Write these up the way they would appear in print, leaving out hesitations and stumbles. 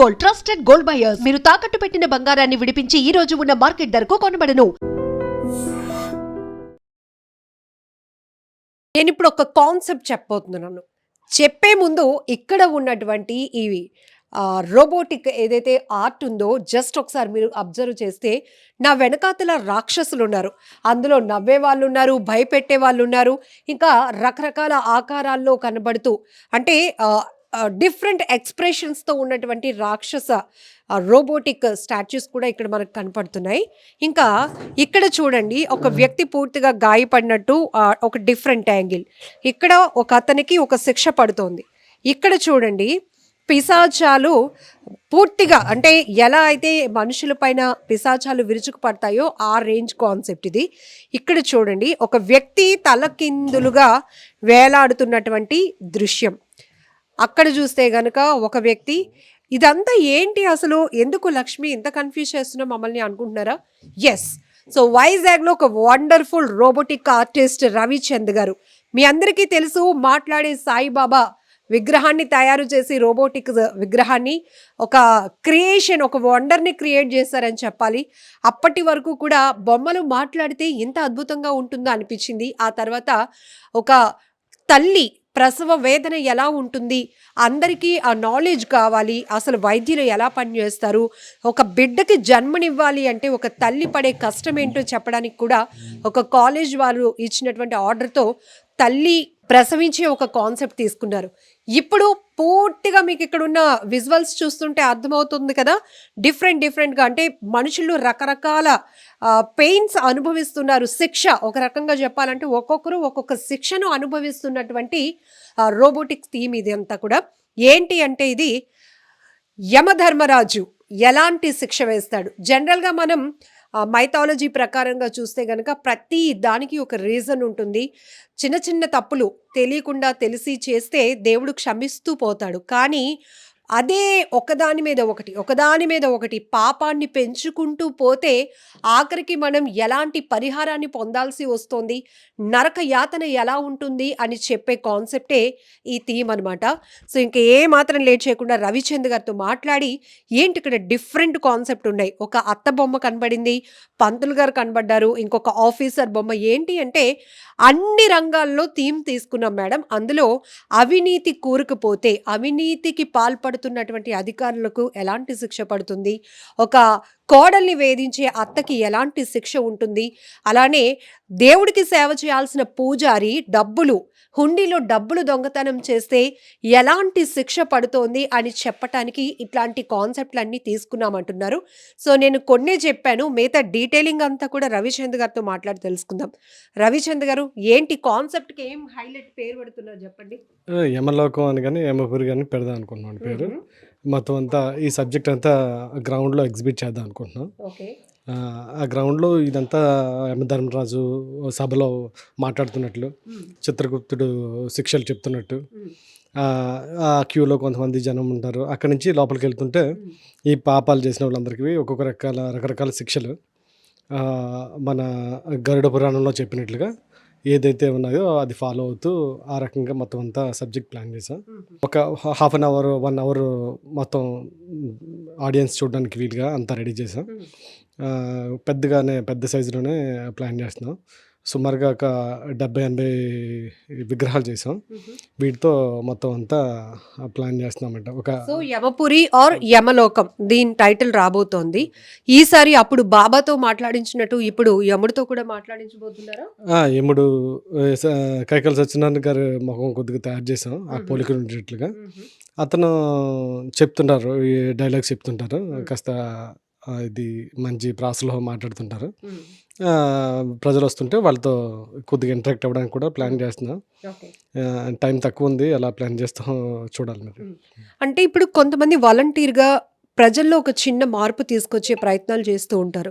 Gold, trusted gold buyers. మీరు తాకట్టు పెట్టిన బంగారాన్ని విడిపించి ఈ రోజు ఉన్న మార్కెట్ ధరకు కొనబడను. నేను ఇప్పుడు ఒక కాన్సెప్ట్ చెప్పబోతున్నాను. చెప్పే ముందు ఇక్కడ ఉన్నటువంటి ఇవి రోబోటిక్ ఏదైతే ఆర్ట్ ఉందో జస్ట్ ఒకసారి మీరు అబ్జర్వ్ చేస్తే నా వెనకాతల రాక్షసులు ఉన్నారు. అందులో నవ్వే వాళ్ళు ఉన్నారు, భయపెట్టే వాళ్ళు ఉన్నారు, ఇంకా రకరకాల ఆకారాల్లో కనబడుతూ అంటే డిఫరెంట్ ఎక్స్ప్రెషన్స్తో ఉన్నటువంటి రాక్షస రోబోటిక్ స్టాచ్యూస్ కూడా ఇక్కడ మనకు కనపడుతున్నాయి. ఇంకా ఇక్కడ చూడండి, ఒక వ్యక్తి పూర్తిగా గాయపడినట్టు ఒక డిఫరెంట్ యాంగిల్. ఇక్కడ ఒక అతనికి ఒక శిక్ష పడుతోంది. ఇక్కడ చూడండి, పిశాచాలు పూర్తిగా అంటే ఎలా అయితే మనుషుల పైన పిశాచాలు విరుచుకు పడతాయో ఆ రేంజ్ కాన్సెప్ట్ ఇది. ఇక్కడ చూడండి, ఒక వ్యక్తి తలకిందులుగా వేలాడుతున్నటువంటి దృశ్యం. అక్కడ చూస్తే గనక ఒక వ్యక్తి, ఇదంతా ఏంటి అసలు, ఎందుకు లక్ష్మి ఇంత కన్ఫ్యూజ్ చేస్తున్నా మమ్మల్ని అనుకుంటున్నారా? ఎస్, సో వైజాగ్లో ఒక వండర్ఫుల్ రోబోటిక్ ఆర్టిస్ట్ రవిచంద్ గారు, మీ అందరికీ తెలుసు, మాట్లాడే సాయిబాబా విగ్రహాన్ని తయారు చేసి రోబోటిక్ విగ్రహాన్ని ఒక క్రియేషన్, ఒక వండర్ని క్రియేట్ చేశారని చెప్పాలి. అప్పటి వరకు కూడా బొమ్మలు మాట్లాడితే ఎంత అద్భుతంగా ఉంటుందో అనిపించింది. ఆ తర్వాత ఒక తల్లి ప్రసవ వేదన ఎలా ఉంటుంది, అందరికీ ఆ నాలెడ్జ్ కావాలి, అసలు వైద్యులు ఎలా పనిచేస్తారు, ఒక బిడ్డకి జన్మనివ్వాలి అంటే ఒక తల్లి పడే కష్టం ఏంటో చెప్పడానికి కూడా ఒక కాలేజ్ వారు ఇచ్చినటువంటి ఆర్డర్తో తల్లి ప్రసవించే ఒక కాన్సెప్ట్ తీసుకున్నారు. ఇప్పుడు పూర్తిగా మీకు ఇక్కడ ఉన్న విజువల్స్ చూస్తుంటే అర్థమవుతుంది కదా, డిఫరెంట్గా అంటే మనుషులు రకరకాల పెయిన్స్ అనుభవిస్తున్నారు. శిక్ష, ఒక రకంగా చెప్పాలంటే ఒక్కొక్కరు ఒక్కొక్క శిక్షను అనుభవిస్తున్నటువంటి రోబోటిక్ థీమ్ ఇది అంతా కూడా. ఏంటి అంటే ఇది యమధర్మరాజు ఎలాంటి శిక్ష వేస్తాడు. జనరల్గా మనం మైథాలజీ ప్రకారంగా చూస్తే కనుక ప్రతి దానికి ఒక రీజన్ ఉంటుంది. చిన్న చిన్న తప్పులు తెలియకుండా తెలిసి చేస్తే దేవుడు క్షమిస్తూ పోతాడు. కానీ అదే ఒకదాని మీద ఒకటి పాపాన్ని పెంచుకుంటూ పోతే ఆఖరికి మనం ఎలాంటి పరిహారాన్ని పొందాల్సి వస్తుంది, నరక యాతన ఎలా ఉంటుంది అని చెప్పే కాన్సెప్టే ఈ థీమ్ అనమాట. సో ఇంకా ఏ మాత్రం లేట్ చేయకుండా రవిచంద్ గారితో మాట్లాడి, ఏంటి ఇక్కడ డిఫరెంట్ కాన్సెప్ట్ ఉన్నాయి. ఒక అత్త బొమ్మ కనబడింది, పంతులు గారు కనబడ్డారు, ఇంకొక ఆఫీసర్ బొమ్మ. ఏంటి అంటే అన్ని రంగాల్లో థీమ్ తీసుకున్నాం మేడం. అందులో అవినీతి కూరుకుపోతే, అవినీతికి పాల్పడుతున్నటువంటి అధికారులకు ఎలాంటి శిక్ష పడుతుంది, ఒక కోడల్ని వేధించే అత్తకి ఎలాంటి శిక్ష ఉంటుంది, అలానే దేవుడికి సేవ చేయాల్సిన పూజారి హుండీలో డబ్బులు దొంగతనం చేస్తే ఎలాంటి శిక్ష పడుతోంది అని చెప్పటానికి ఇట్లాంటి కాన్సెప్ట్లన్నీ తీసుకున్నామంటున్నారు. సో నేను కొన్నే చెప్పాను, మిగతా డీటెయిలింగ్ అంతా కూడా రవిచంద్ గారితో మాట్లాడి తెలుసుకుందాం. రవిచంద్ గారు, ఏంటి కాన్సెప్ట్కి ఏం హైలైట్ పేరు పెడుతున్నారు చెప్పండి. యమలోకం అని కానీ యమపురి కానీ పెడదాం అనుకుంటున్నాను పేరు. మొత్తం అంతా ఈ సబ్జెక్ట్ అంతా గ్రౌండ్లో ఎగ్జిబిట్ చేద్దాం అనుకుంటున్నాం. ఓకే, ఆ గ్రౌండ్లో ఇదంతా యమధర్మరాజు సభలో మాట్లాడుతున్నట్లు, చిత్రగుప్తుడు శిక్షలు చెప్తున్నట్టు, ఆ క్యూలో కొంతమంది జనం ఉంటారు. అక్కడి నుంచి లోపలికి వెళ్తుంటే ఈ పాపాలు చేసిన వాళ్ళందరికీ ఒక్కొక్క రకరకాల శిక్షలు మన గరుడ పురాణంలో చెప్పినట్లుగా ఏదైతే ఉన్నాయో అది ఫాలో అవుతూ ఆ రకంగా మొత్తం అంతా సబ్జెక్ట్ ప్లాన్ చేసాం. ఒక హాఫ్ అన్ అవర్ 1 అవర్ మొత్తం ఆడియన్స్ చూడడానికి వీలుగా అంతా రెడీ చేసాం. పెద్ద సైజులోనే ప్లాన్ చేస్తున్నాం. సుమారుగా ఒక 70-80 విగ్రహాలు చేసాం. వీటితో మొత్తం అంతా ప్లాన్ చేస్తున్నామంట. సో యమపురి ఆర్ యమలోకం దీని టైటిల్ రాబోతోంది. ఈసారి అప్పుడు బాబాతో మాట్లాడించినట్టు ఇప్పుడు యముడితో కూడా మాట్లాడించబోతున్నారా? యముడు కైకాల సత్యనారాయణ గారి ముఖం కొద్దిగా తయారు చేసాం, ఆ పోలికలు ఉండేట్లుగా. అతను చెప్తుంటారు, ఈ డైలాగ్స్ చెప్తుంటారు, కాస్త ఇది మంచి ప్రాసలో మాట్లాడుతుంటారు. ప్రజలు వస్తుంటే వాళ్ళతో కొద్దిగా ఇంటరాక్ట్ అవ్వడానికి కూడా ప్లాన్ చేస్తున్నాం. టైం తక్కువ ఉంది, అలా ప్లాన్ చేస్తాం, చూడాలి మరి. అంటే ఇప్పుడు కొంతమంది వాలంటీర్గా ప్రజల్లో ఒక చిన్న మార్పు తీసుకొచ్చే ప్రయత్నాలు చేస్తూ ఉంటారు.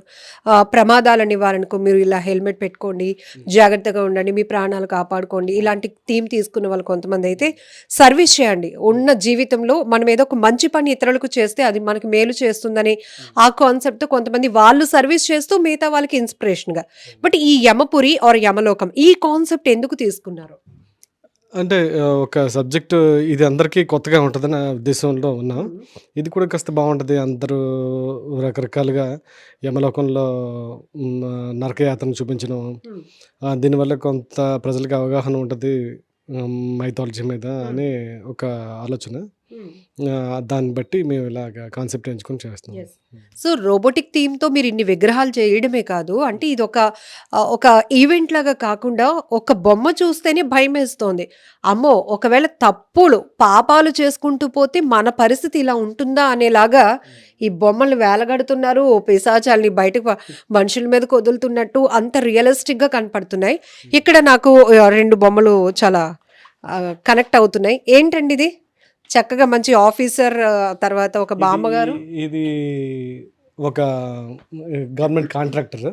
ప్రమాదాల నివారణకు మీరు ఇలా హెల్మెట్ పెట్టుకోండి, జాగ్రత్తగా ఉండండి, మీ ప్రాణాలు కాపాడుకోండి, ఇలాంటి థీమ్ తీసుకున్న వాళ్ళు కొంతమంది అయితే సర్వీస్ చేయండి, ఉన్న జీవితంలో మనం ఏదో ఒక మంచి పని ఇతరులకు చేస్తే అది మనకి మేలు చేస్తుందని ఆ కాన్సెప్ట్తో కొంతమంది వాళ్ళు సర్వీస్ చేస్తూ మిగతా వాళ్ళకి ఇన్స్పిరేషన్గా. బట్ ఈ యమపురి ఆర్ యమలోకం ఈ కాన్సెప్ట్ ఎందుకు తీసుకున్నారు? అంటే ఒక సబ్జెక్ట్ ఇది అందరికీ కొత్తగా ఉంటదని ఉద్దేశంలో ఉన్నాం. ఇది కూడా కాస్త బావుంటది. అందరూ రకరకాలుగా యమలోకంలో నరకయాతన చూపించడం. దీనివల్ల కొంత ప్రజలకి అవగాహన ఉంటది. మైథాలజీ మీద అని ఒక ఆలోచన. దాన్ని బట్టి మేము ఇలాగ కాన్సెప్ట్ ఎంచుకొని చేస్తున్నాం. యెస్. సో, రోబోటిక్ థీమ్‌తో మీరు ఇన్ని విగ్రహాలు చేయడమే కాదు, అంటే ఇదొక ఒక ఈవెంట్ లాగా కాకుండా ఒక బొమ్మ చూస్తేనే భయమేస్తోంది. అమ్మో! ఒకవేళ తప్పులు, పాపాలు చేసుకుంటూ పోతే మన పరిస్థితి ఇలా ఉంటుందా అనేలాగా ఈ బొమ్మలు వేలగడుతున్నారు. పిశాచాల్ని బయటకు మనుషుల మీదకి వదులుతున్నట్టు అంత రియలిస్టిక్‌గా కనపడుతున్నాయి. ఇక్కడ నాకు 2 బొమ్మలు చాలా కనెక్ట్ అవుతున్నాయి. ఏంటండి ఇది? చక్కగా మంచి ఆఫీసర్, తర్వాత ఒక బామ్మగారు. ఇది ఒక గవర్నమెంట్ కాంట్రాక్టర్.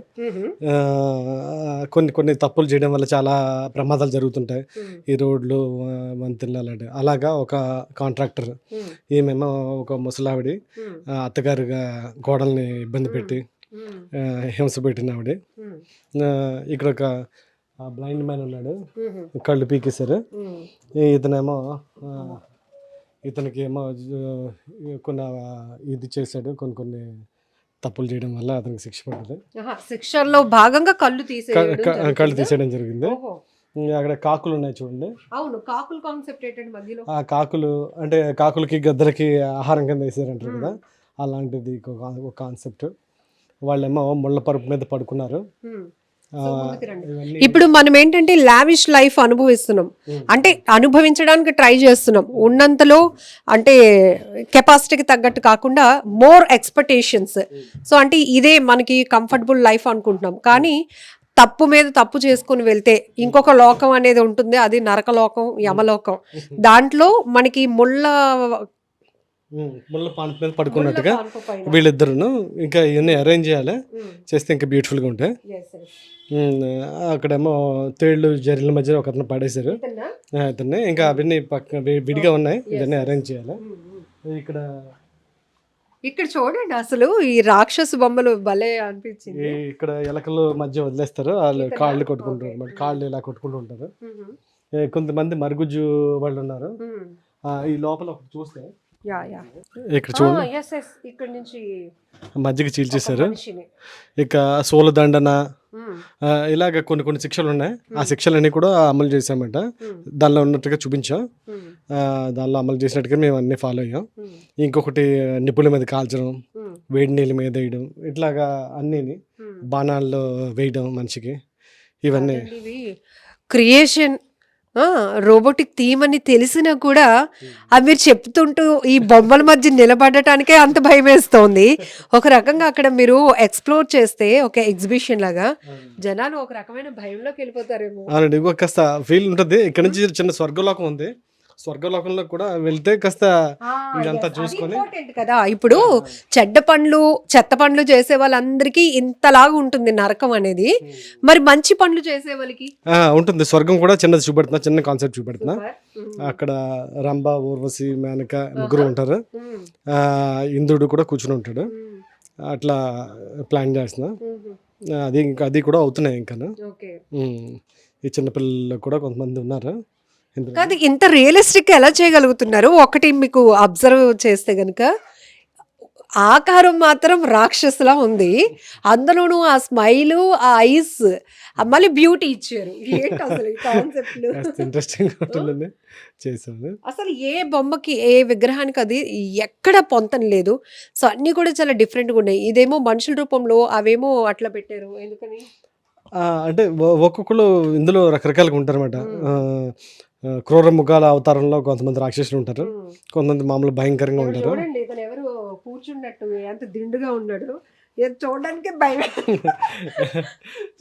కొన్ని తప్పులు చేయడం వల్ల చాలా ప్రమాదాలు జరుగుతుంటాయి. ఈ రోడ్లు, వంతెనలు అలాంటివి. అలాగా ఒక కాంట్రాక్టర్. ఈమెమో ఒక ముసలావిడి. అత్తగారుగా కోడల్ని ఇబ్బంది పెట్టి హింస పెట్టిన ఆవిడ. ఇక్కడ ఒక బ్లైండ్ మ్యాన్ ఉన్నాడు. కళ్ళు పీకేశారు. ఇతనేమో ఇతనికి ఏమో కొన్ని ఇది చేశాడు. కొన్ని తప్పులు చేయడం వల్ల అతనికి శిక్ష పడ్డది. శిక్షల్లో భాగంగా కళ్ళు కళ్ళు తీసేయడం జరిగింది. అక్కడ కాకులు ఉన్నాయి చూడండి. అవును, కాకులు కాన్సెప్ట్ ఏంటంటే మధ్యలో ఆ కాకులు అంటే కాకులకి గద్దలకి ఆహారం కింద వేసారంటారు కదా, అలాంటిది ఒక కాన్సెప్ట్. వాళ్ళేమో ముళ్ళ పరుపు మీద పడుకున్నారు. ఇప్పుడు మనం ఏంటంటే లావిష్ లైఫ్ అనుభవిస్తున్నాం, అంటే అనుభవించడానికి ట్రై చేస్తున్నాం. ఉన్నంతలో అంటే కెపాసిటీకి తగ్గట్టు కాకుండా మోర్ ఎక్స్పెక్టేషన్స్. సో అంటే ఇదే మనకి కంఫర్టబుల్ లైఫ్ అనుకుంటున్నాం. కానీ తప్పు మీద తప్పు చేసుకుని వెళ్తే ఇంకొక లోకం అనేది ఉంటుంది. అది నరకలోకం, యమలోకం. దాంట్లో మనకి ముళ్ళ పాన్పు మీద పడుకున్నట్టుగా వీళ్ళిద్దరును ఇంకా ఇవన్నీ అరేంజ్ చేయాలి. చేస్తే ఇంకా బ్యూటిఫుల్గా ఉంటాయి. అక్కడేమో తేళ్ళు జరిల మధ్య ఒకరిని పడేశారు అతన్ని. ఇంకా అవన్నీ పక్క విడిగా ఉన్నాయి. ఇవన్నీ అరేంజ్ చేయాలి. ఇక్కడ చూడండి, అసలు ఈ రాక్షసు బొమ్మలు భలే అనిపించింది. ఇక్కడ ఎలకలు మధ్య వదిలేస్తారు. వాళ్ళు కాళ్ళు కొట్టుకుంటారు అన్నమాట. కాళ్ళు ఇలా కొట్టుకుంటూ ఉంటారు. కొంతమంది మరుగుజ్జు వాళ్ళు ఉన్నారు. ఈ లోపల ఒకటి చూస్తే ఇక్కడ చూడండి, ఇక్కడ నుంచి మధ్యకి చీల్చేశారు. ఇక సోలదండన, ఇలాగ కొన్ని శిక్షలు ఉన్నాయి. ఆ శిక్షలన్నీ కూడా అమలు చేసామంట. దానిలో ఉన్నట్టుగా చూపించాం. దానిలో అమలు చేసినట్టుగా మేము అన్నీ ఫాలో అయ్యాం. ఇంకొకటి నిప్పుల మీద కాల్చడం, వేడి నీళ్ళ మీద వేయడం, ఇట్లాగా అన్నీ బాణాల్లో వేయడం మనిషికి. ఇవన్నీ క్రియేషన్. రోబోటిక్ థీమ్ అని తెలిసినా కూడా అవి మీరు చెప్తుంటూ ఈ బొమ్మల మధ్య నిలబడటానికే అంత భయం వేస్తోంది. ఒక రకంగా అక్కడ మీరు ఎక్స్ప్లోర్ చేస్తే ఒక ఎగ్జిబిషన్ లాగా జనాలు ఒక రకమైన భయంలోకి వెళ్ళిపోతారేమో. అవునండి, కాస్త ఫీల్ ఉంటుంది. ఇక్కడ నుంచి చిన్న స్వర్గలోకం ఉంది. స్వర్గలోకంలో కూడా వెళ్తే కాస్త ఇదంతా చూసుకొని కదా. ఇప్పుడు చెడ్డ పనులు, చెత్త పనులు చేసే వాళ్ళందరికీ ఇంతలాగా ఉంటుంది నరకం అనేది. మరి మంచి పనులు చేసే వాళ్ళకి ఉంటుంది స్వర్గం కూడా. చిన్నది చూపెడుతున్నా, చిన్న కాన్సెప్ట్ చూపెడుతున్నా. అక్కడ రంభ, ఊర్వశి, మేనక ముగ్గురు ఉంటారు. ఇంద్రుడు కూడా కూర్చుని ఉంటాడు. అట్లా ప్లాన్ చేస్తున్నా. అది కూడా అవుతున్నాయి. ఇంకా ఈ చిన్నపిల్లలు కూడా కొంతమంది ఉన్నారు. కాదు, ఇంత రియలిస్టిక్ ఎలా చేయగలుగుతున్నారు? ఒకటి మీకు అబ్జర్వ్ చేస్తే గనుక ఆకారం మాత్రం రాక్షసులా ఉంది. అందులోనూ ఆ స్మైలు, ఆ ఐస్, మళ్ళీ బ్యూటీ ఇచ్చారు. ఏంటి అసలు కాన్సెప్ట్లు? ఇంట్రెస్టింగ్ చేశాను. అసలు ఏ బొమ్మకి, ఏ విగ్రహానికి అది ఎక్కడ పొంతం లేదు. సో అన్నీ కూడా చాలా డిఫరెంట్గా ఉన్నాయి. ఇదేమో మనుషుల రూపంలో, అవేమో అట్లా పెట్టారు. ఎందుకని అంటే ఒక్కొక్కరు ఇందులో రకరకాలుగా ఉంటారన్నమాట. క్రూర ముఖాల అవతారంలో కొంతమంది రాక్షసులు ఉంటారు. కొంతమంది మామూలు భయంకరంగా ఉంటారు. చూడండి, ఇతను ఎవరు కూర్చున్నట్టు ఎంత దిండుగా ఉన్నాడు. చూడడానికి భయం.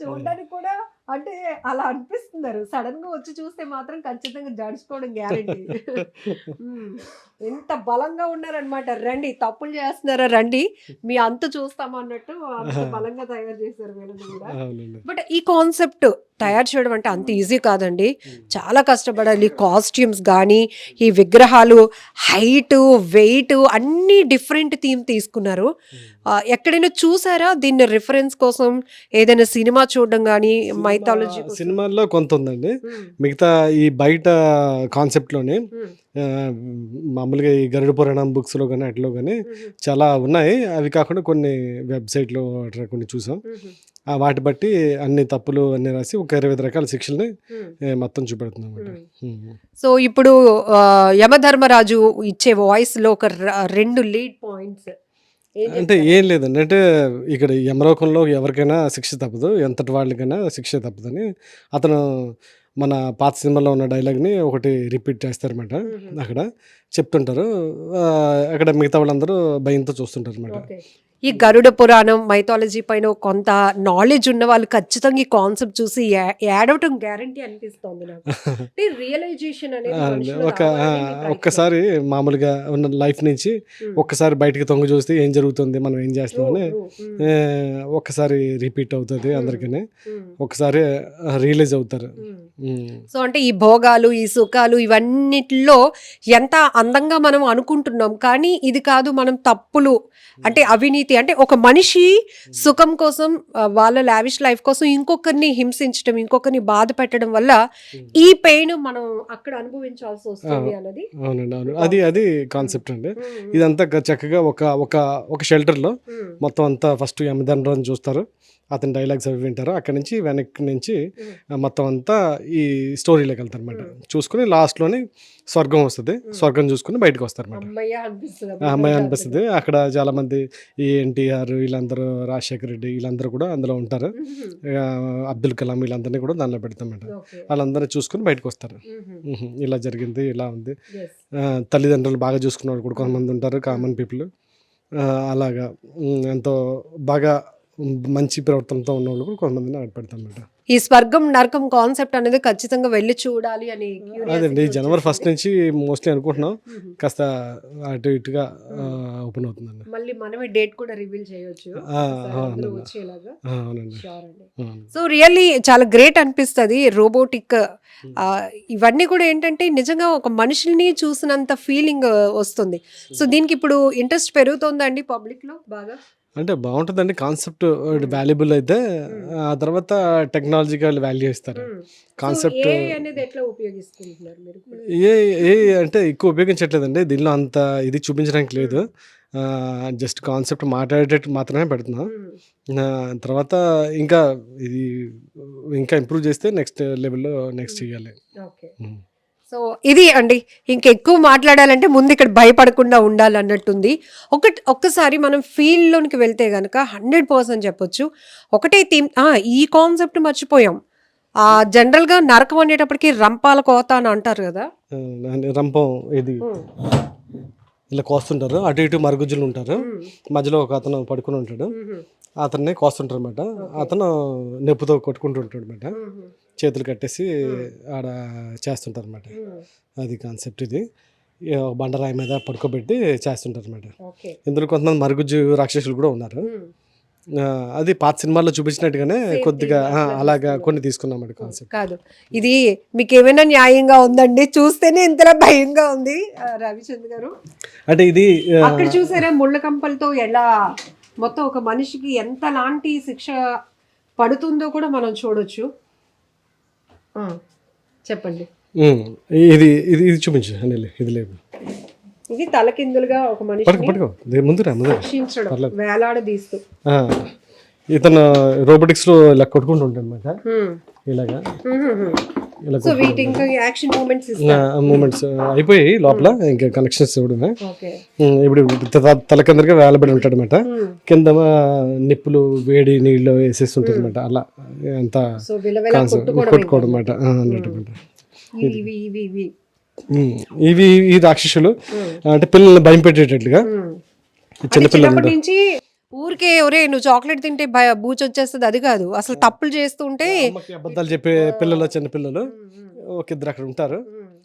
చూడడానికి కూడా అంటే అలా అనిపిస్తున్నారు. సడన్ గా వచ్చి చూస్తే మాత్రం ఖచ్చితంగా జడుచుకోవడం గ్యారెంటీ. ఎంత బలంగా ఉన్నారనమాట. రండి తప్పులు చేస్తున్నారా రండి, మీ అంత చూస్తాం అన్నట్టు అంత బలంగా తయారు చేశారు వీళ్ళని కూడా. అవునండి. బట్ ఈ కాన్సెప్ట్ తయారు చేయడం అంటే అంత ఈజీ కాదండి, చాలా కష్టపడాలి. కాస్ట్యూమ్స్ కానీ ఈ విగ్రహాలు హైట్ వెయిట్ అన్ని డిఫరెంట్ థీమ్ తీసుకున్నారు. ఎక్కడైనా చూసారా దీన్ని రిఫరెన్స్ కోసం ఏదైనా సినిమా చూడడం కానీ మైథాలజీ? సినిమాల్లో కొంత ఉందండి, మిగతా ఈ బయట కాన్సెప్ట్లోని మామూలుగా ఈ గరుడ పురాణం బుక్స్లో కానీ అట్లా కానీ చాలా ఉన్నాయి. అవి కాకుండా కొన్ని వెబ్సైట్లో కొన్ని చూసాం. వాటి బట్టి అన్ని తప్పులు అన్ని రాసి ఒక 25 రకాల శిక్షల్ని మొత్తం చూపెడుతున్నాం అన్నమాట. సో ఇప్పుడు యమధర్మరాజు ఇచ్చే వాయిస్ లో ఒక 2 లీడ్ పాయింట్స్ అంటే ఏం లేదండి, అంటే ఇక్కడ యమలోకంలో ఎవరికైనా శిక్ష తప్పదు, ఎంతటి వాళ్ళకైనా శిక్ష తప్పదని అతను మన పాత సినిమాలో ఉన్న డైలాగ్ని ఒకటి రిపీట్ చేస్తారన్నమాట. అక్కడ చెప్తుంటారు, అక్కడ మిగతా వాళ్ళందరూ భయంతో చూస్తుంటారు అన్నమాట. ఈ గరుడ పురాణం మైథాలజీ పైన కొంత నాలెడ్జ్ ఉన్న వాళ్ళు ఖచ్చితంగా ఈ కాన్సెప్ట్ చూసి ఏడవటం గ్యారంటీ అనిపిస్తుంది నాకు. రియలైజేషన్ అనేది మనిషిలో రావాలని మీ ప్రయత్నం. ఒక్కసారి మామూలుగా ఉన్న లైఫ్ నుంచి ఒక్కసారి బయటికి తొంగి చూస్తే ఏం జరుగుతుంది, మనం ఏం చేస్తున్నామని ఒక్కసారి రిపీట్ అవుతుంది అందరికీ, ఒకసారి రియలైజ్ అవుతారు. సో అంటే ఈ భోగాలు ఈ సుఖాలు ఇవన్నిటిలో ఎంత అందంగా మనం అనుకుంటున్నాం, కానీ ఇది కాదు, మనం తప్పులు అంటే అవినీతి అంటే ఒక మనిషి సుఖం కోసం వాళ్ళ లావిష్ లైఫ్ కోసం ఇంకొకరిని హింసించడం, ఇంకొకరిని బాధ పెట్టడం వల్ల ఈ పెయిన్ మనం అక్కడ అనుభవించాల్సి వస్తుంది అన్నది. అవునండి, అవును, అది కాన్సెప్ట్ అండి. ఇదంతా చక్కగా ఒక షెల్టర్లో మొత్తం అంతా ఫస్ట్ యమధర్మరాజుని చూస్తారు, అతని డైలాగ్స్ అవి వింటారు, అక్కడి నుంచి వెనక్కి నుంచి మొత్తం అంతా ఈ స్టోరీలోకి వెళ్తారు అనమాట. చూసుకుని లాస్ట్లోని స్వర్గం వస్తుంది, స్వర్గం చూసుకుని బయటకు వస్తారు అనమాట. అమ్మాయి అనిపిస్తుంది. అక్కడ చాలామంది ఈ ఎన్టీఆర్ వీళ్ళందరూ, రాజశేఖర రెడ్డి వీళ్ళందరూ కూడా అందులో ఉంటారు, అబ్దుల్ కలాం వీళ్ళందరినీ కూడా దానిలో పెడతామన్నమాట. వాళ్ళందరినీ చూసుకుని బయటకు వస్తారు. ఇలా జరిగింది, ఇలా ఉంది. తల్లిదండ్రులు బాగా చూసుకున్న వాళ్ళు కూడా కొంతమంది ఉంటారు, కామన్ పీపుల్. అలాగా ఎంతో బాగా మంచి ప్రవర్తనతో ఉన్న వాళ్ళు కూడా కొంతమందిని అక్కడ పెడతాం అన్నమాట. ఈ స్వర్గం నరకం కాన్సెప్ట్ అనేది ఖచ్చితంగా వెళ్ళి చూడాలి అని అదండి, జనవరి 1 నుంచి మోస్ట్లీ అనుకుంటున్నాం, కాస్త అటు ఇటుగా ఓపెన్ అవుతుందండి. మళ్ళీ మనమే డేట్ కూడా రివీల్ చేయొచ్చు వచ్చేలాగా. అవునండి. సో రియల్లీ చాలా గ్రేట్ అనిపిస్తుంది రోబోటిక్. ఇవన్నీ కూడా ఏంటంటే నిజంగా ఒక మనుషుల్ని చూసినంత ఫీలింగ్ వస్తుంది. సో దీనికి ఇప్పుడు ఇంట్రెస్ట్ పెరుగుతుందండి పబ్లిక్ లో బాగా. అంటే బాగుంటుందండి కాన్సెప్ట్, వాల్యుబుల్ అయితే ఆ తర్వాత టెక్నాలజికల్ వాల్యూ ఇస్తారు. కాన్సెప్ట్ అనేది ఎట్లా ఉపయోగిస్తున్నారు మీరు? ఏ అంటే ఎక్కువ ఉపయోగించట్లేదండి, దీనిలో అంత ఇది చూపించడానికి లేదు. జస్ట్ కాన్సెప్ట్ మాట్లాడేటట్టు మాత్రమే పెడుతున్నాం. తర్వాత ఇంకా ఇది ఇంకా ఇంప్రూవ్ చేస్తే నెక్స్ట్ లెవెల్లో నెక్స్ట్ చేయాలి. సో ఇది అండి, ఇంకెక్కువ మాట్లాడాలంటే ముందు ఇక్కడ భయపడకుండా ఉండాలన్నట్టుంది. ఒక్కసారి మనం ఫీల్డ్లోనికి వెళ్తే కనుక 100% చెప్పొచ్చు. ఒకటే థీమ్. ఈ కాన్సెప్ట్ మర్చిపోయాం. జనరల్గా నరకం అనేటప్పటికి రంపాల కోత అని అంటారు కదా. రంపం ఇది ఇలా కోస్తుంటారు, అటు ఇటు మరుగుజ్జులు ఉంటారు, మధ్యలో ఒక అతను పడుకుని ఉంటాడు, అతన్ని కోస్తుంటారు అనమాట. అతను నెప్పుతో కొట్టుకుంటూ ఉంటాడు అనమాట, చేతులు కట్టేసి ఆడ చేస్తుంటారు అనమాట. అది కాన్సెప్ట్. ఇది బండరాయి మీద పడుకోబెట్టి చేస్తుంటారు అనమాట. ఇందులో కొంతమంది మరుగుజ్జు రాక్షసులు కూడా ఉన్నారు. అది పాత సినిమాల్లో చూపించినట్టుగానే కొద్దిగా అలాగా కొన్ని తీసుకున్నాం కాన్సెప్ట్. కాదు, ఇది మీకు ఏమైనా న్యాయంగా ఉందండి? చూస్తేనే ఇంతలా భయంగా ఉంది రవిచంద్ర గారు. అంటే ఇది అక్కడ చూసారా ముళ్ళ కంపలతో ఎలా మొత్తం ఒక మనిషికి ఎంత లాంటి శిక్ష పడుతుందో కూడా మనం చూడొచ్చు. చెప్పండి. ఇది ఇది ఇది చూపించు అనిల్. ఇది లేదు, ఇది తలకిందులుగా ఒక మనిషి ముందు వేలాడదీస్తూ ఇతను రోబోటిక్స్ లో ఇలా కొట్టుకుంటూ ఉంటాడు అనమాట. ఇలాగా సో వీటి ఇంకా యాక్షన్ మూమెంట్స్ అయిపోయి లోపల ఇంకా కనెక్షన్స్ ఇవ్వడమే. ఇప్పుడు తల కిందగా వేలబడి ఉంటాడు అనమాట. కింద నిప్పులు వేడి నీళ్ళు వేసేసి ఉంటుంది అనమాట. అలా ఎంత కొట్టుకోవడం అనమాట అన్నట్టు. ఇవి ఈ రాక్షసులు అంటే పిల్లల్ని భయం పెట్టేటట్లుగా చిన్నపిల్లల నుంచి ఊరికే ఒరే నువ్వు చాక్లెట్ తింటే బూచి వచ్చేస్తుంది అది కాదు, అసలు తప్పులు చేస్తుంటే అబద్ధాలు చెప్పే పిల్లలు, చిన్నపిల్లలు ఒక ఇద్దరు అక్కడ ఉంటారు.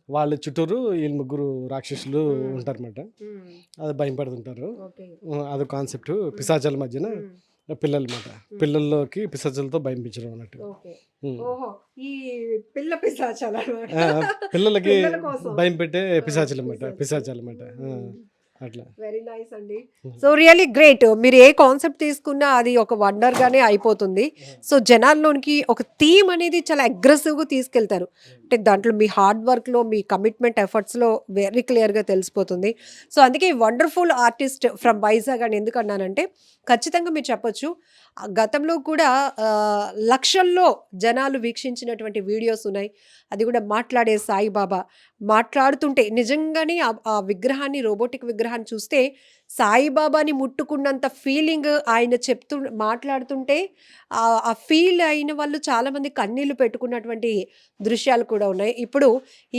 వాళ్ళ చుట్టూరు వీళ్ళు ముగ్గురు రాక్షసులు ఉంటారన్నమాట. అది భయం పడుతుంటారు. అది కాన్సెప్ట్ పిశాచాల మధ్యన పిల్లల మాట, పిల్లల్లోకి పిశాచాలతో భయం పెంచడం అన్నట్టు. ఓహో, ఈ పిల్ల పిశాచాలు ఆ, పిల్లలకి భయం పెట్టే పిశాచాలు అన్నమాట, పిశాచాలు అన్నమాట. అట్లా వెరీ నైస్ అండి. So really great. మీరు ఏ కాన్సెప్ట్ తీసుకున్నా అది ఒక వండర్ గానే అయిపోతుంది. సో జనాల్లోనికి ఒక థీమ్ అనేది చాలా అగ్రెసివ్ గా తీసుకెళ్తారు. అంటే దాంట్లో మీ హార్డ్ వర్క్ లో, మీ కమిట్మెంట్ ఎఫర్ట్స్ లో వెరీ క్లియర్ గా తెలిసిపోతుంది. సో అందుకే వండర్ఫుల్ ఆర్టిస్ట్ ఫ్రమ్ వైజాగ్ అని ఎందుకు అన్నానంటే, ఖచ్చితంగా మీరు చెప్పొచ్చు గతంలో కూడా లక్షల్లో జనాలు వీక్షించినటువంటి వీడియోస్ ఉన్నాయి. అది కూడా మాట్లాడే సాయిబాబా మాట్లాడుతుంటే నిజంగానే ఆ విగ్రహాన్ని, రోబోటిక్ విగ్రహాన్ని చూస్తే సాయిబాబాని ముట్టుకున్నంత ఫీలింగ్ ఆయన మాట్లాడుతుంటే ఆ ఫీల్ అయిన వాళ్ళు చాలామంది కన్నీళ్లు పెట్టుకున్నటువంటి దృశ్యాలు కూడా ఉన్నాయి. ఇప్పుడు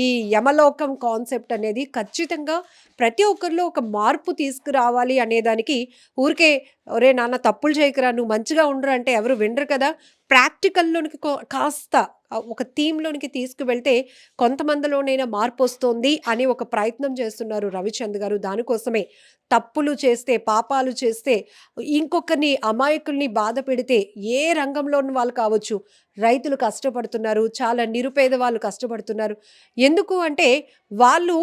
ఈ యమలోకం కాన్సెప్ట్ అనేది ఖచ్చితంగా ప్రతి ఒక్కరిలో ఒక మార్పు తీసుకురావాలి అనేదానికి, ఊరికే ఒరే నాన్న తప్పులు చేయకురా, నువ్వు మంచిగా ఉండరు అంటే ఎవరు వినరు కదా. ప్రాక్టికల్లోనికి కాస్త ఒక థీమ్లోనికి తీసుకువెళ్తే కొంతమందిలోనైనా మార్పు వస్తుంది అని ఒక ప్రయత్నం చేస్తున్నారు రవిచంద్ గారు. దానికోసమే తప్పులు చేస్తే, పాపాలు చేస్తే, ఇంకొకరిని అమాయకుల్ని బాధ పెడితే, ఏ రంగంలోని వాళ్ళు కావచ్చు, రైతులు కష్టపడుతున్నారు, చాలా నిరుపేద వాళ్ళు కష్టపడుతున్నారు. ఎందుకు అంటే వాళ్ళు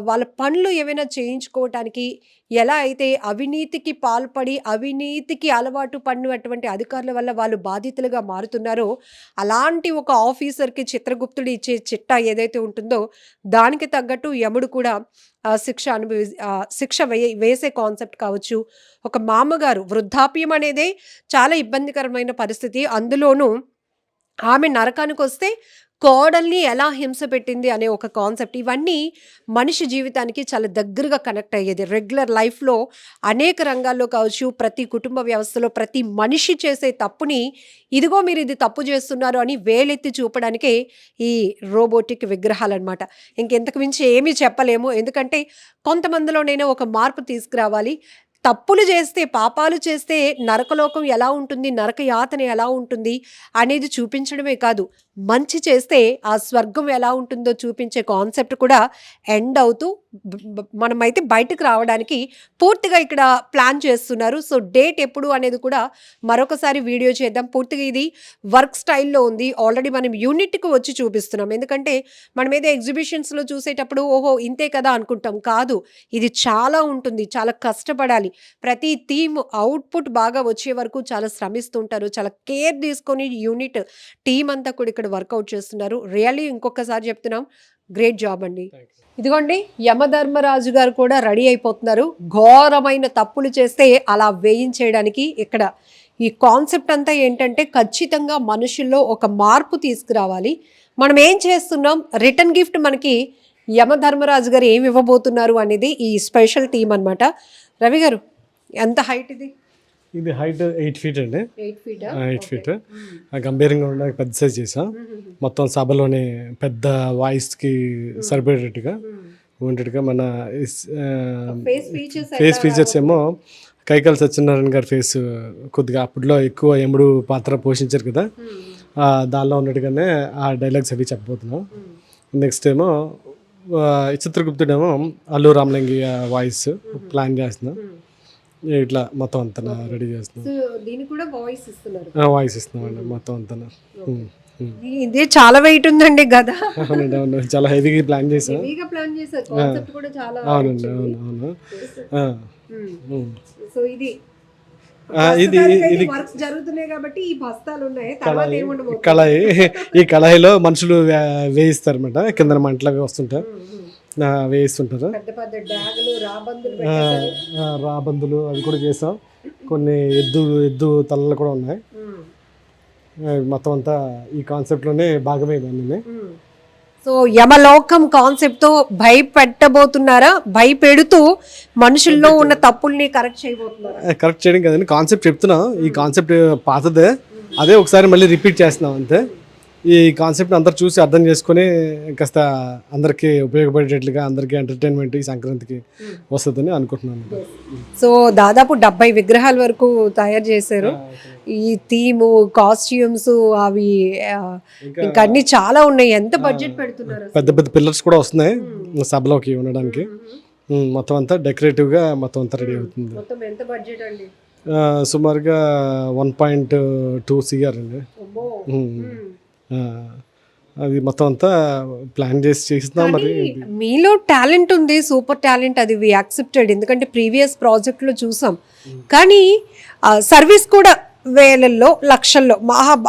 వాళ్ళ పనులు ఏమైనా చేయించుకోవటానికి ఎలా అయితే అవినీతికి పాల్పడి అవినీతికి అలవాటు పడినటువంటి అధికారుల వల్ల వాళ్ళు బాధితులుగా మారుతున్నారో, అలాంటి ఒక ఆఫీసర్కి చిత్రగుప్తుడు ఇచ్చే చిట్టా ఏదైతే ఉంటుందో దానికి తగ్గట్టు యముడు కూడా శిక్ష వేసే కాన్సెప్ట్ కావచ్చు. ఒక మామగారు వృద్ధాప్యం అనేదే చాలా ఇబ్బందికరమైన పరిస్థితి. అందులోనూ ఆమె నరకానికి వస్తే కోడల్ని ఎలా హింస పెట్టింది అనే ఒక కాన్సెప్ట్, ఇవన్నీ మనిషి జీవితానికి చాలా దగ్గరగా కనెక్ట్ అయ్యేది. రెగ్యులర్ లైఫ్లో అనేక రంగాల్లో కావచ్చు, ప్రతి కుటుంబ వ్యవస్థలో ప్రతి మనిషి చేసే తప్పుని ఇదిగో మీరు ఇది తప్పు చేస్తున్నారు అని వేలెత్తి చూపడానికే ఈ రోబోటిక్ విగ్రహాలు అనమాట. ఇంకెంతకు మించి ఏమీ చెప్పలేము. ఎందుకంటే కొంతమందిలోనైనా ఒక మార్పు తీసుకురావాలి. తప్పులు చేస్తే, పాపాలు చేస్తే నరకలోకం ఎలా ఉంటుంది, నరక యాతన ఎలా ఉంటుంది అనేది చూపించడమే కాదు, మంచి చేస్తే ఆ స్వర్గం ఎలా ఉంటుందో చూపించే కాన్సెప్ట్ కూడా ఎండ్ అవుతూ మనమైతే బయటకు రావడానికి పూర్తిగా ఇక్కడ ప్లాన్ చేస్తున్నారు. సో డేట్ ఎప్పుడు అనేది కూడా మరొకసారి వీడియో చేద్దాం. పూర్తిగా ఇది వర్క్ స్టైల్లో ఉంది. ఆల్రెడీ మనం యూనిట్కి వచ్చి చూపిస్తున్నాం. ఎందుకంటే మనం ఏదో ఎగ్జిబిషన్స్లో చూసేటప్పుడు ఓహో ఇంతే కదా అనుకుంటాం. కాదు, ఇది చాలా ఉంటుంది, చాలా కష్టపడాలి. ప్రతి థీమ్ అవుట్పుట్ బాగా వచ్చే వరకు చాలా శ్రమిస్తుంటారు, చాలా కేర్ తీసుకొని యూనిట్ టీం అంతా కూడా ఇక్కడ వర్కౌట్ చేస్తున్నారు. రియల్లీ ఇంకొకసారి చెప్తున్నాం, గ్రేట్ జాబ్ అండి. ఇదిగోండి యమధర్మరాజు గారు కూడా రెడీ అయిపోతున్నారు. ఘోరమైన తప్పులు చేస్తే అలా వేయించేయడానికి ఇక్కడ ఈ కాన్సెప్ట్ అంతా ఏంటంటే ఖచ్చితంగా మనుషుల్లో ఒక మార్పు తీసుకురావాలి. మనం ఏం చేస్తున్నాం, రిటర్న్ గిఫ్ట్ మనకి యమధర్మరాజు గారు ఏమి ఇవ్వబోతున్నారు అనేది ఈ స్పెషల్ థీమ్ అనమాట. రవి గారు ఎంత హైట్ ఇది? ఇది హైట్ 8 feet అండి. 8 feet. గంభీరంగా ఉండడానికి పెద్ద సైజ్ చేసాం. మొత్తం సభలోనే పెద్ద వాయిస్కి సరిపడేటట్టుగా ఉండేట్టుగా. మన ఫేస్ ఫీచర్స్ ఏమో కైకాల సత్యనారాయణ గారి ఫేస్ కొద్దిగా అప్పట్లో ఎక్కువ యముడు పాత్ర పోషించారు కదా, దానిలో ఉన్నట్టుగానే ఆ డైలాగ్స్ అవి చెప్పబోతున్నాం. నెక్స్ట్ ఏమో చిత్రగుప్తుడేమో అల్లు రామలింగి వాయిస్ ప్లాన్ చేస్తున్నాం. ఇట్లా మొత్తం అంతా రెడీ చేస్తున్నాం. వాయిస్ ఇస్తున్నామండి మొత్తం అంతా. ఇది చాలా వెయిట్ ఉందండి కదా. అవునండి, అవును, చాలా హెవీగా ప్లాన్ చేసాం. అవునండి, అవును, అవును. ఇది కళాయి. ఈ కళాయిలో మనుషులు వేయిస్తారు అనమాట. కింద మంటలు వస్తుంటారు, వేయిస్తుంటారు. రాబందులు అవి కూడా చేసాం. కొన్ని ఎద్దు తలలు కూడా ఉన్నాయి. మొత్తం అంతా ఈ కాన్సెప్ట్లోనే భాగమే ఇవన్నీ. సో యమలోకం కాన్సెప్ట్తో భయపెట్టబోతున్నారా? భయపెడుతూ మనుషుల్లో ఉన్న తప్పుల్ని కరెక్ట్ చేయబోతున్నారా? కరెక్ట్ చేయడం కదండి, కాన్సెప్ట్ చెప్తున్నాం. ఈ కాన్సెప్ట్ పాతదే, అదే ఒకసారి మళ్ళీ రిపీట్ చేస్తున్నాం అంతే. ఈ కాన్సెప్ట్ అందరు చూసి అర్థం చేసుకుని కాస్త అందరికీ ఉపయోగపడేటట్లుగా, అందరికీ ఎంటర్టైన్మెంట్ ఈ సంక్రాంతికి వస్తుందని అనుకుంటున్నాను. సో దాదాపు 70 విగ్రహాల వరకు తయారు చేశారు. ఈ థీము, కాస్ట్యూమ్స్ అవి ఇంకా అన్ని చాలా ఉన్నాయి. ఎంత బడ్జెట్ పెడుతున్నారు? పెద్ద పెద్ద పిల్లర్స్ కూడా వస్తున్నాయి సభలోకి ఉండడానికి. మొత్తం అంతా డెకరేటివ్గా మొత్తం అంతా రెడీ అవుతుంది. మొత్తం ఎంత బడ్జెట్ అండి? సుమారుగా 1.2 CR అండి. అది మొత్తం అంతా ప్లాన్ చేసి చేస్తున్నాం. మరి మీలో టాలెంట్ ఉంది, సూపర్ టాలెంట్, అది వి యాక్సెప్టెడ్. ఎందుకంటే ప్రీవియస్ ప్రాజెక్ట్లో చూసాం. కానీ సర్వీస్ కూడా వేలల్లో లక్షల్లో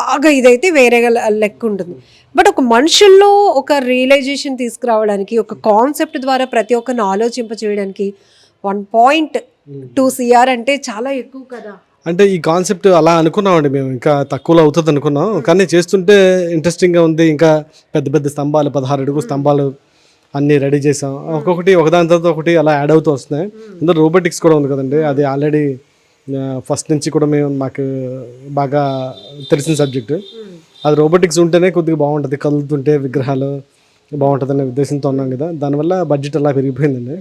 బాగా ఇదైతే వేరే లెక్క ఉంటుంది. బట్ ఒక మనుషుల్లో ఒక రియలైజేషన్ తీసుకురావడానికి, ఒక కాన్సెప్ట్ ద్వారా ప్రతి ఒక్కరిని ఆలోచింప చేయడానికి 1.2 CR అంటే చాలా ఎక్కువ కదా. అంటే ఈ కాన్సెప్ట్ అలా అనుకున్నామండి మేము, ఇంకా తక్కువలో అవుతుంది అనుకున్నాం. కానీ చేస్తుంటే ఇంట్రెస్టింగ్గా ఉంది. ఇంకా పెద్ద పెద్ద స్తంభాలు, 16 అడుగు స్తంభాలు అన్నీ రెడీ చేసాం. ఒక్కొక్కటి ఒకదాని తర్వాత ఒకటి అలా యాడ్ అవుతూ వస్తున్నాయి. ఇందులో రోబోటిక్స్ కూడా ఉంది కదండి, అది ఆల్రెడీ ఫస్ట్ నుంచి కూడా మాకు బాగా తెలిసిన సబ్జెక్టు. అది రోబోటిక్స్ ఉంటేనే కొద్దిగా బాగుంటుంది, కదులుతుంటే విగ్రహాలు బాగుంటుందనే ఉద్దేశంతో ఉన్నాం కదా. దానివల్ల బడ్జెట్ అలా పెరిగిపోయిందండి.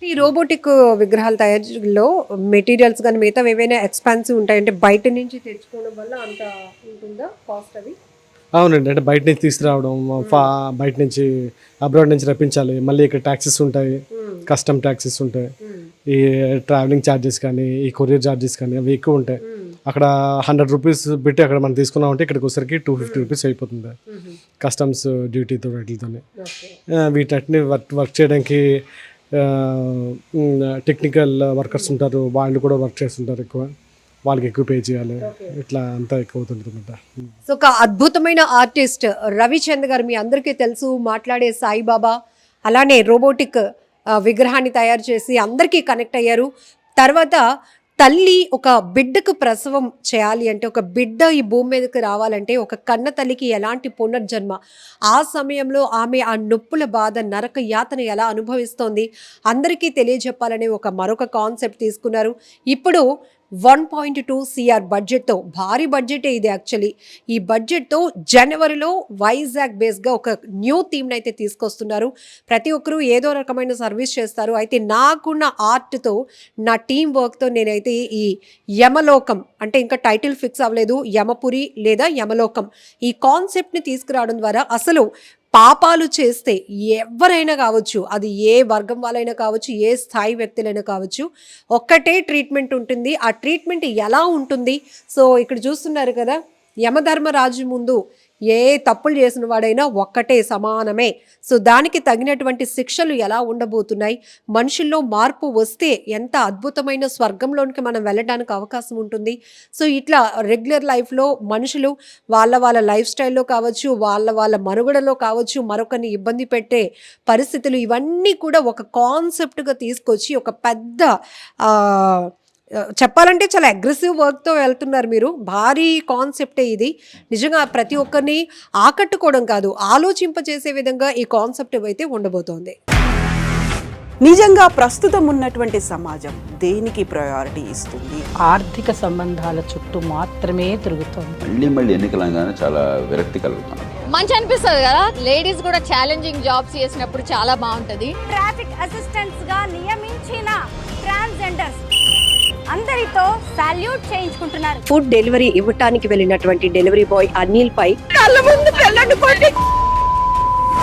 ఈ రోబోటిక్ విగ్రహాల తయారీలో మెటీరియల్స్ కానీ మిగతా ఏవైనా ఎక్స్పెన్సివ్ ఉంటాయంటే బయట నుంచి తెచ్చుకోవడం వల్ల అంత ఉంటుందా కాస్ట్? అది అవునండి, అంటే బయట నుంచి తీసుకురావడం, బయట నుంచి అబ్రాడ్ నుంచి రప్పించాలి. మళ్ళీ ఇక్కడ ట్యాక్సెస్ ఉంటాయి, కస్టమ్ ట్యాక్సెస్ ఉంటాయి, ఈ ట్రావెలింగ్ ఛార్జెస్ కానీ, ఈ కొరియర్ ఛార్జెస్ కానీ అవి ఎక్కువ ఉంటాయి. అక్కడ 100 రూపీస్ పెట్టి అక్కడ మనం తీసుకున్నామంటే ఇక్కడికి వచ్చేసరికి 250 రూపీస్ అయిపోతుంది కస్టమ్స్ డ్యూటీతో వాటితోనే. వీటన్నిటిని వర్క్ చేయడానికి టెక్నికల్ వర్కర్స్ ఉంటారు, వాళ్ళు కూడా వర్క్ చేస్తుంటారు ఎక్కువ, వాళ్ళకి ఎక్కువ పే చేయాలి. ఇట్లా అంతా ఎక్కువ అవుతుంది అనమాట. సో ఒక అద్భుతమైన ఆర్టిస్ట్ రవిచంద్ర గారు, మీ అందరికీ తెలుసు, మాట్లాడే సాయిబాబా, అలానే రోబోటిక్ విగ్రహాన్ని తయారు చేసి అందరికీ కనెక్ట్ అయ్యారు. తర్వాత తల్లి ఒక బిడ్డకు ప్రసవం చేయాలి అంటే, ఒక బిడ్డ ఈ భూమి మీదకి రావాలంటే ఒక కన్న తల్లికి ఎలాంటి పునర్జన్మ, ఆ సమయంలో ఆమె ఆ నొప్పుల బాధ, నరక యాతన ఎలా అనుభవిస్తోంది అందరికీ తెలియజెప్పాలనే మరొక కాన్సెప్ట్ తీసుకున్నారు. ఇప్పుడు 1.2 CR బడ్జెట్తో, భారీ బడ్జెటే ఇది యాక్చువల్లీ. ఈ బడ్జెట్తో జనవరిలో వైజాగ్ బేస్గా ఒక న్యూ థీమ్ని అయితే తీసుకొస్తున్నారు. ప్రతి ఒక్కరూ ఏదో రకమైన సర్వీస్ చేస్తారు. అయితే నాకున్న ఆర్ట్తో, నా టీం వర్క్తో నేనైతే ఈ యమలోకం, అంటే ఇంకా టైటిల్ ఫిక్స్ అవ్వలేదు, యమపురి లేదా యమలోకం, ఈ కాన్సెప్ట్ని తీసుకురావడం ద్వారా అసలు పాపాలు చేస్తే ఎవరైనా కావచ్చు, అది ఏ వర్గం వాళ్ళైనా కావచ్చు, ఏ స్థాయి వ్యక్తులైనా కావచ్చు, ఒక్కటే ట్రీట్మెంట్ ఉంటుంది. ఆ ట్రీట్మెంట్ ఎలా ఉంటుంది? సో ఇక్కడ చూస్తున్నారు కదా, యమధర్మరాజు ముందు ఏ తప్పులు చేసిన వాడైనా ఒక్కటే, సమానమే. సో దానికి తగినటువంటి శిక్షలు ఎలా ఉండబోతున్నాయి, మనుషుల్లో మార్పు వస్తే ఎంత అద్భుతమైన స్వర్గంలోనికి మనం వెళ్ళడానికి అవకాశం ఉంటుంది. సో ఇట్లా రెగ్యులర్ లైఫ్లో మనుషులు వాళ్ళ లైఫ్ స్టైల్లో కావచ్చు, వాళ్ళ మనుగడలో కావచ్చు, మరొకరిని ఇబ్బంది పెట్టే పరిస్థితులు, ఇవన్నీ కూడా ఒక కాన్సెప్ట్గా తీసుకొచ్చి ఒక పెద్ద చెప్పాలంటే చాలా అగ్రెసివ్ వర్క్తో వెళ్తున్నారు మీరు. భారీ కాన్సెప్టే ఇది. నిజంగా ప్రతి ఒక్కరిని ఆకట్టుకోవడం కాదు, ఆలోచింపజేసే విధంగా ఈ కాన్సెప్ట్ అయితే ఉండబోతోంది. నిజంగా ప్రస్తుతం ఉన్నటువంటి సమాజం దేనికి ప్రయారిటీ ఇస్తుంది? ఆర్థిక సంబంధాల చుట్టూ మాత్రమే తిరుగుతుంది. మళ్ళీ ఎన్నికలంగానే చాలా విరక్తి కలుగుతాను. మంచి అనిపిస్తుంది కదా, లేడీస్ కూడా ఛాలెంజింగ్ జాబ్స్ చేసినప్పుడు చాలా బాగుంటది. ట్రాఫిక్ అసిస్టెంట్స్ గా నియమించిన ట్రాన్స్జెండర్స్ అందరితో సాల్యూట్ చేయించుకుంటున్నారు. ఫుడ్ డెలివరీ ఇవ్వటానికి వెళ్ళినటువంటి డెలివరీ బాయ్ అనిల్ పై కళ్ళ ముందు